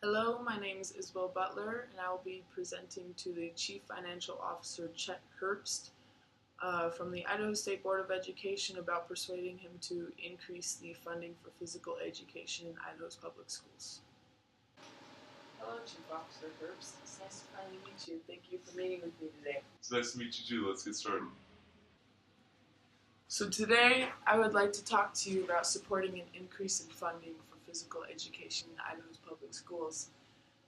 Hello, my name is Isabel Butler, and I will be presenting to the Chief Financial Officer Chief Herbst from the Idaho State Board of Education about persuading him to increase the funding for physical education in Idaho's public schools. Hello, Chief Officer Herbst. It's nice to finally meet you. Thank you for meeting with me today. It's nice to meet you too. Let's get started. So today, I would like to talk to you about supporting an increase in funding for physical education in Idaho's public schools.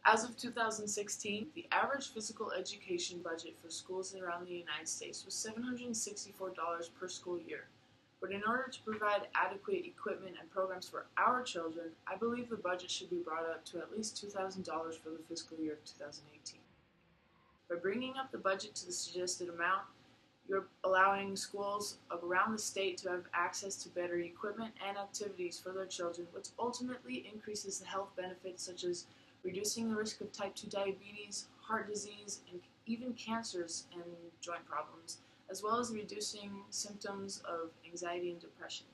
As of 2016, the average physical education budget for schools around the United States was $764 per school year. But in order to provide adequate equipment and programs for our children, I believe the budget should be brought up to at least $2,000 for the fiscal year of 2018. By bringing up the budget to the suggested amount, you're allowing schools around the state to have access to better equipment and activities for their children, which ultimately increases the health benefits such as reducing the risk of type 2 diabetes, heart disease, and even cancers and joint problems, as well as reducing symptoms of anxiety and depression.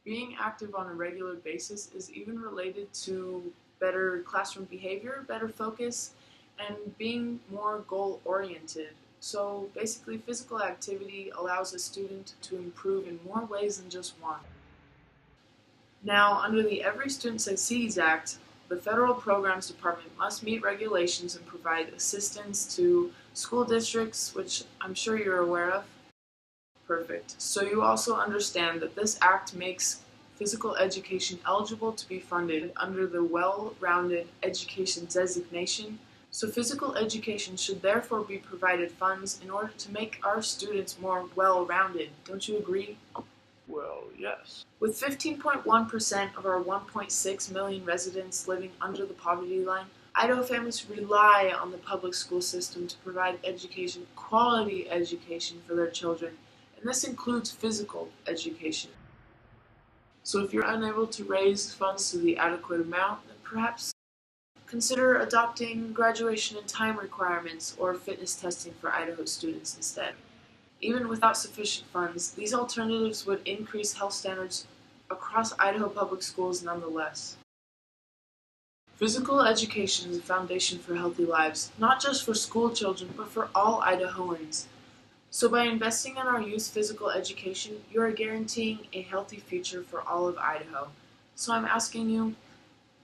Being active on a regular basis is even related to better classroom behavior, better focus, and being more goal-oriented. So basically, physical activity allows a student to improve in more ways than just one. Now, under the Every Student Succeeds Act, the Federal Programs Department must meet regulations and provide assistance to school districts, which I'm sure you're aware of. Perfect. So you also understand that this act makes physical education eligible to be funded under the Well-Rounded Education designation. So physical education should therefore be provided funds in order to make our students more well-rounded. Don't you agree? Well, yes. With 15.1% of our 1.6 million residents living under the poverty line, Idaho families rely on the public school system to provide education, quality education for their children, and this includes physical education. So if you're unable to raise funds to the adequate amount, then perhaps consider adopting graduation and time requirements or fitness testing for Idaho students instead. Even without sufficient funds, these alternatives would increase health standards across Idaho public schools nonetheless. Physical education is a foundation for healthy lives, not just for school children, but for all Idahoans. So by investing in our youth's physical education, you are guaranteeing a healthy future for all of Idaho. So I'm asking you,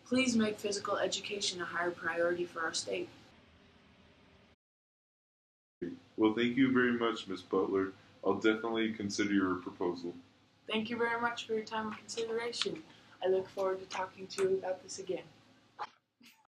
please make physical education a higher priority for our state. Well, thank you very much, Ms. Butler. I'll definitely consider your proposal. Thank you very much for your time and consideration. I look forward to talking to you about this again.